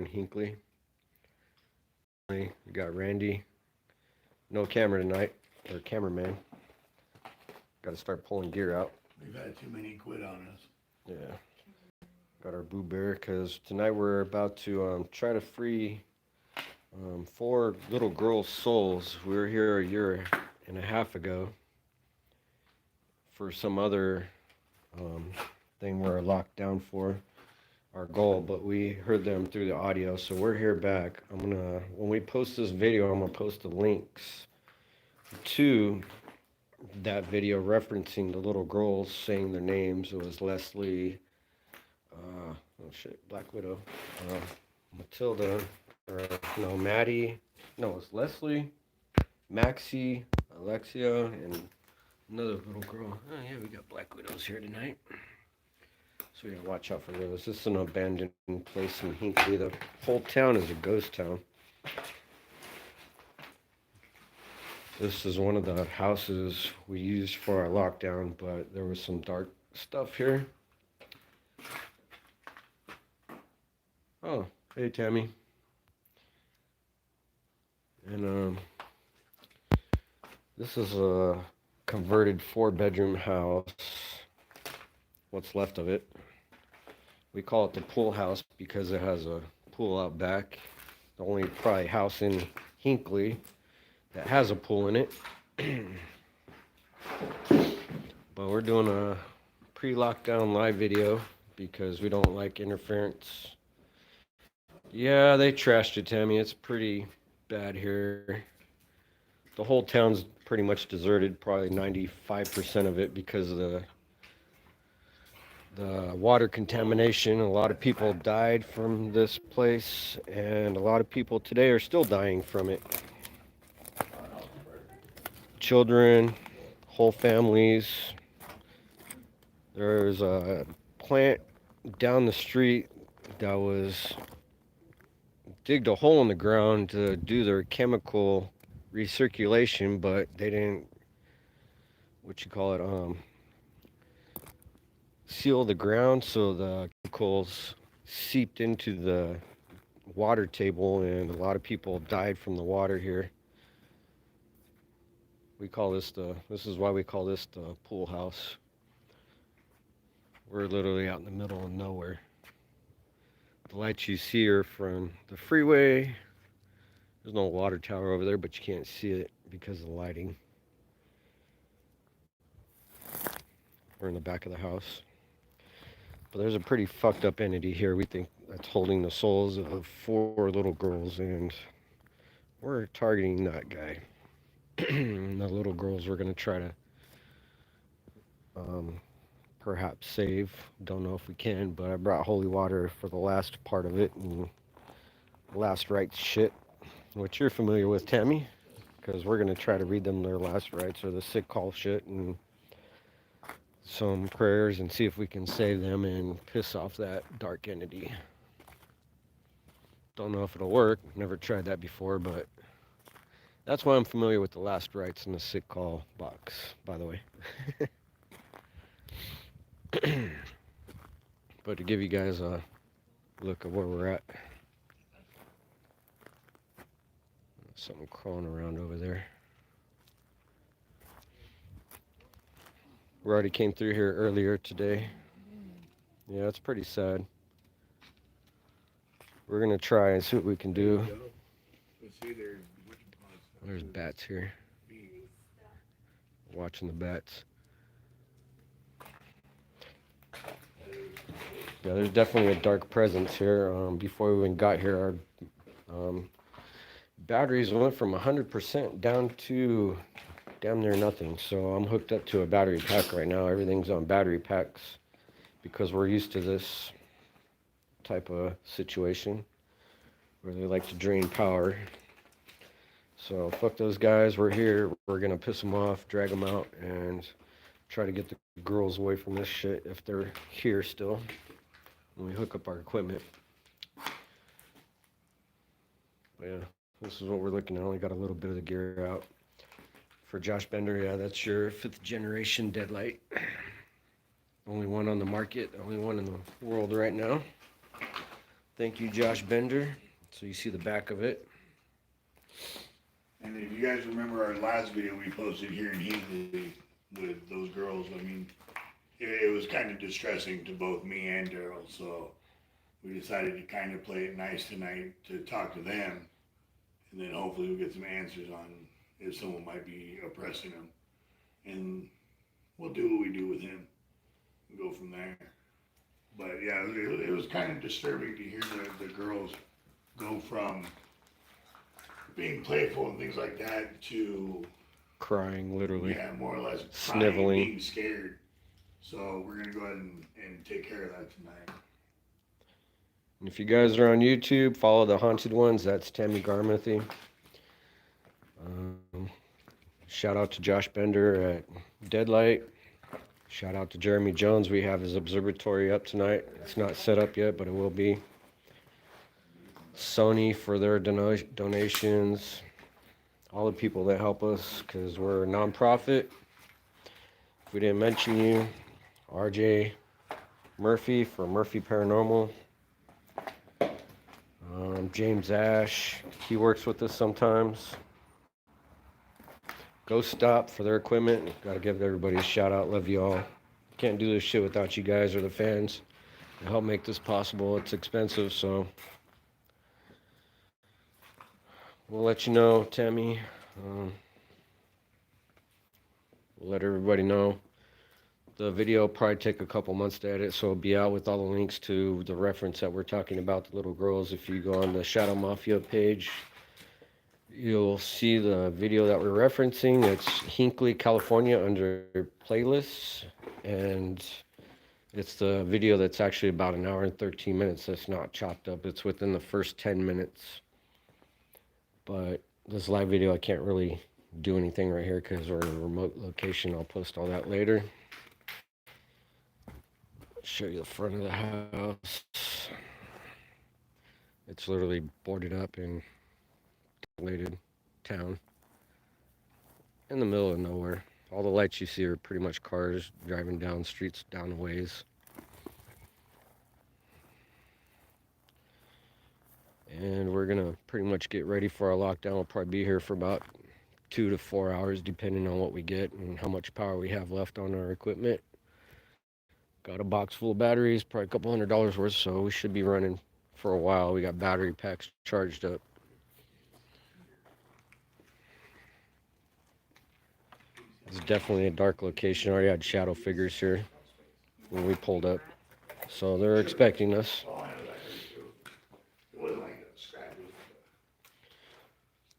in Hinckley. We got Randy. No camera tonight, or cameraman. Got to start pulling gear out. We've had too many quit on us. Yeah. Got our Boo Bear, because tonight we're about to try to free 4 little girls' souls. We were here a year and a half ago for some other um, thing we're locked down for our goal, but we heard them through the audio, so we're here back. When we post this video, I'm gonna post the links to that video referencing the little girls saying their names. It was Leslie, Black Widow, uh, Matilda, or no, Maddie, no, it's Leslie, Maxie, Alexia, and another little girl. Oh yeah, we got Black Widows here tonight. So we gotta watch out for those. This is an abandoned place in Hinckley. The whole town is a ghost town. This is one of the houses we used for our lockdown, but there was some dark stuff here. Oh, hey Tammy. And this is a converted 4-bedroom house. What's left of it. We call it the pool house because it has a pool out back. The only probably house in Hinckley that has a pool in it. But we're doing a pre-lockdown live video because we don't like interference. Yeah, they trashed it, Tammy. It's pretty bad here. The whole town's pretty much deserted, probably 95% of it because of the water contamination. A lot of people died from this place, and a lot of people today are still dying from it. Children, whole families. There's a plant down the street that was digged a hole in the ground to do their chemical recirculation, but they didn't, seal the ground, so the chemicals seeped into the water table, and a lot of people died from the water here. This is why we call this the pool house. We're literally out in the middle of nowhere. The lights you see are from the freeway. There's no water tower over there, but you can't see it because of the lighting. We're in the back of the house. But there's a pretty fucked up entity here, we think, that's holding the souls of 4 little girls, and we're targeting that guy. The little girls we're going to try to perhaps save. Don't know if we can, but I brought holy water for the last part of it and last rites shit, which you're familiar with, Tammy, because we're going to try to read them their last rites or the sick call shit and some prayers and see if we can save them and piss off that dark entity. Don't know if it'll work. Never tried that before, but that's why I'm familiar with the last rites in the sick call box, by the way. But to give you guys a look at where we're at. Something crawling around over there. We already came through here earlier today. Yeah, it's pretty sad. We're gonna try and see what we can do. There's bats here. Watching the bats. Yeah, there's definitely a dark presence here. Before we even got here, our batteries went from 100% down to damn near nothing. So I'm hooked up to a battery pack right now. Everything's on battery packs because we're used to this type of situation where they like to drain power. So fuck those guys. We're here. We're gonna piss them off, drag them out, and try to get the girls away from this shit if they're here still when we hook up our equipment. But yeah, this is what we're looking at. Only got a little bit of the gear out. For Josh Bender, yeah, that's your 5th generation deadlight. Only one on the market, only one in the world right now. Thank you, Josh Bender. So you see the back of it. And if you guys remember our last video we posted here in Hinkley with those girls, I mean, it was kind of distressing to both me and Daryl, so we decided to kind of play it nice tonight to talk to them, and then hopefully we'll get some answers on if someone might be oppressing them. And we'll do what we do with him and go from there. But yeah, it was kind of disturbing to hear the girls go from being playful and things like that to Crying, literally. yeah, more or less Sniveling. being scared. So we're gonna go ahead and take care of that tonight. And if you guys are on YouTube, follow the Haunted Ones. That's Tammy Garmothy. Shout out to Josh Bender at Deadlight. Shout out to Jeremy Jones. We have his observatory up tonight. It's not set up yet, but it will be. Sony for their donations. All the people that help us, because we're a nonprofit. If we didn't mention you, RJ Murphy for Murphy Paranormal. James Ash, he works with us sometimes. Ghost Stop for their equipment. Got to give everybody a shout out. Love you all. Can't do this shit without you guys or the fans. They help make this possible. It's expensive, so we'll let you know, Tammy. We'll let everybody know. The video will probably take a couple months to edit, so it'll be out with all the links to the reference that we're talking about, the little girls. If you go on the Shadow Mafia page, you'll see the video that we're referencing. It's Hinkley, California under playlists, and it's the video that's actually about an hour and 13 minutes. That's not chopped up. It's within the first 10 minutes. But this live video, I can't really do anything right here because we're in a remote location. I'll post all that later. Show you the front of the house. It's literally boarded up in isolated town in the middle of nowhere. All the lights you see are pretty much cars driving down streets, down a ways. And we're gonna pretty much get ready for our lockdown. We'll probably be here for about 2 to 4 hours depending on what we get and how much power we have left on our equipment. Got a box full of batteries, probably a couple $100 worth, so we should be running for a while. We got battery packs charged up. It's definitely a dark location. I already had shadow figures here when we pulled up, so they're expecting us.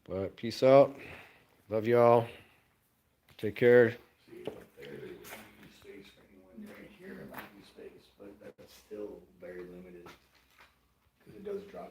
But peace out. Love y'all. Take care. Space, but that's still very limited because it does drop